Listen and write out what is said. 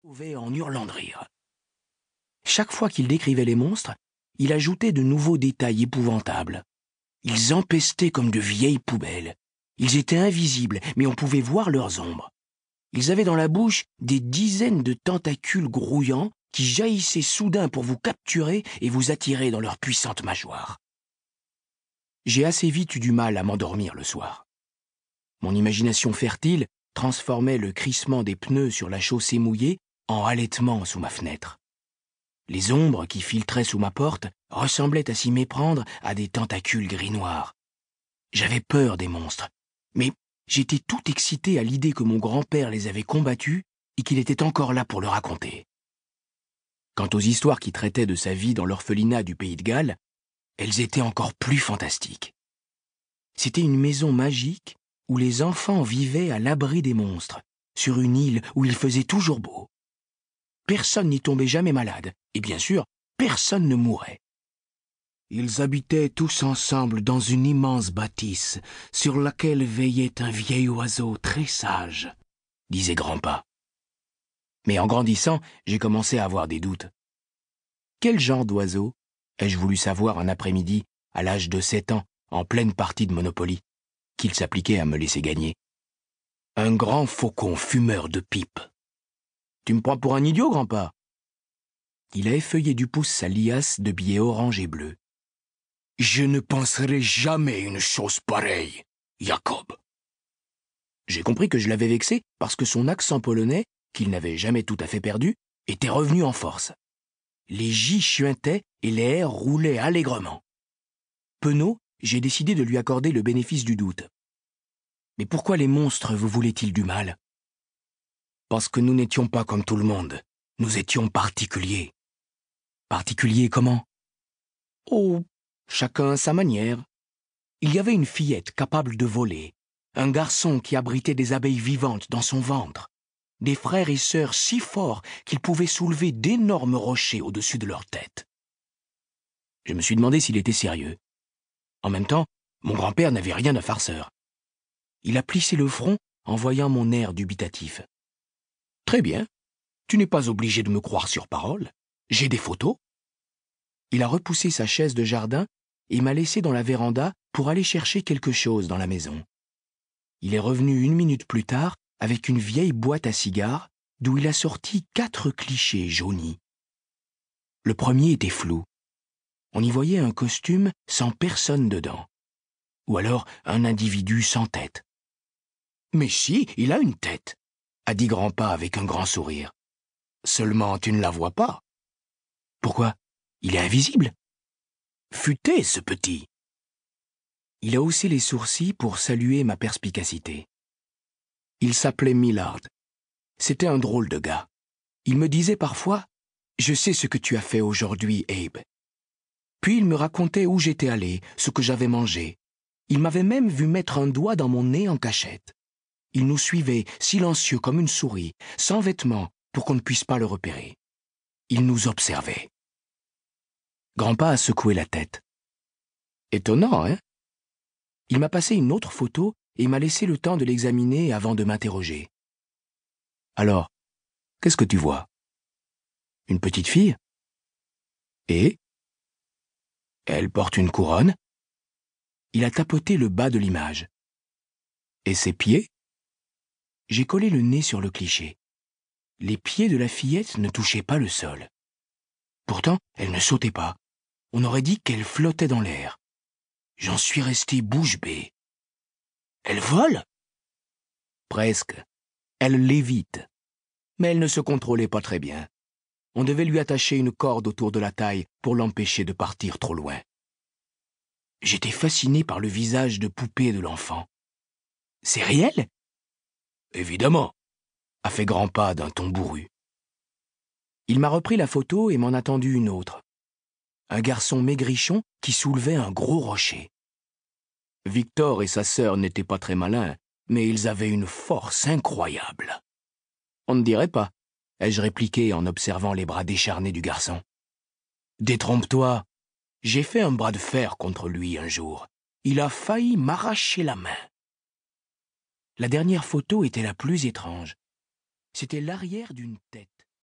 sauvait en hurlant de rire. Chaque fois qu'il décrivait les monstres, il ajoutait de nouveaux détails épouvantables. Ils empestaient comme de vieilles poubelles. Ils étaient invisibles, mais on pouvait voir leurs ombres. Ils avaient dans la bouche des dizaines de tentacules grouillants qui jaillissaient soudain pour vous capturer et vous attirer dans leurs puissantes mâchoires. J'ai assez vite eu du mal à m'endormir le soir. Mon imagination fertile transformait le crissement des pneus sur la chaussée mouillée en halètement sous ma fenêtre. Les ombres qui filtraient sous ma porte ressemblaient à s'y méprendre à des tentacules gris-noirs. J'avais peur des monstres, mais j'étais tout excité à l'idée que mon grand-père les avait combattus et qu'il était encore là pour le raconter. Quant aux histoires qui traitaient de sa vie dans l'orphelinat du Pays de Galles, elles étaient encore plus fantastiques. C'était une maison magique où les enfants vivaient à l'abri des monstres, sur une île où il faisait toujours beau. Personne n'y tombait jamais malade, et bien sûr, personne ne mourait. Ils habitaient tous ensemble dans une immense bâtisse sur laquelle veillait un vieil oiseau très sage, disait grand-pa. Mais en grandissant, j'ai commencé à avoir des doutes. Quel genre d'oiseau ai-je voulu savoir un après-midi, à l'âge de 7 ans, en pleine partie de Monopoly, qu'il s'appliquait à me laisser gagner? Un grand faucon fumeur de pipe. Tu me prends pour un idiot, grand-pa? Il a effeuillé du pouce sa liasse de billets orange et bleus. Je ne penserai jamais une chose pareille, Jacob. J'ai compris que je l'avais vexé parce que son accent polonais, qu'il n'avait jamais tout à fait perdu, était revenu en force. Les J chuintaient et les R roulaient allègrement. Penaud, j'ai décidé de lui accorder le bénéfice du doute. Mais pourquoi les monstres vous voulaient-ils du mal? Parce que nous n'étions pas comme tout le monde. Nous étions particuliers. Particuliers comment? Oh, chacun à sa manière. Il y avait une fillette capable de voler, un garçon qui abritait des abeilles vivantes dans son ventre, des frères et sœurs si forts qu'ils pouvaient soulever d'énormes rochers au-dessus de leur tête. Je me suis demandé s'il était sérieux. En même temps, mon grand-père n'avait rien de farceur. Il a plissé le front en voyant mon air dubitatif. Très bien, tu n'es pas obligé de me croire sur parole. J'ai des photos. Il a repoussé sa chaise de jardin et m'a laissé dans la véranda pour aller chercher quelque chose dans la maison. Il est revenu 1 minute plus tard avec une vieille boîte à cigares d'où il a sorti 4 clichés jaunis. Le premier était flou. On y voyait un costume sans personne dedans. Ou alors un individu sans tête. « Mais si, il a une tête !» a dit grand-pa avec un grand sourire. « Seulement tu ne la vois pas. »« Pourquoi? Il est invisible ?» ?»« Futé, ce petit !» Il a haussé les sourcils pour saluer ma perspicacité. Il s'appelait Millard. C'était un drôle de gars. Il me disait parfois « Je sais ce que tu as fait aujourd'hui, Abe. » Puis il me racontait où j'étais allé, ce que j'avais mangé. Il m'avait même vu mettre un doigt dans mon nez en cachette. Il nous suivait, silencieux comme une souris, sans vêtements, pour qu'on ne puisse pas le repérer. Il nous observait. Grand-pa a secoué la tête. Étonnant, hein? Il m'a passé une autre photo et m'a laissé le temps de l'examiner avant de m'interroger. Alors, qu'est-ce que tu vois? Une petite fille? Et? Elle porte une couronne? Il a tapoté le bas de l'image. Et ses pieds? J'ai collé le nez sur le cliché. Les pieds de la fillette ne touchaient pas le sol. Pourtant, elle ne sautait pas. On aurait dit qu'elle flottait dans l'air. J'en suis resté bouche bée. Elle vole? Presque. Elle lévite. Mais elle ne se contrôlait pas très bien. On devait lui attacher une corde autour de la taille pour l'empêcher de partir trop loin. J'étais fasciné par le visage de poupée de l'enfant. « C'est réel? » »« Évidemment, » a fait grand-pa d'un ton bourru. Il m'a repris la photo et m'en a tendu une autre. Un garçon maigrichon qui soulevait un gros rocher. Victor et sa sœur n'étaient pas très malins, mais ils avaient une force incroyable. On ne dirait pas, ai-je répliqué en observant les bras décharnés du garçon. Détrompe-toi, j'ai fait un bras de fer contre lui un jour. Il a failli m'arracher la main. La dernière photo était la plus étrange. C'était l'arrière d'une tête.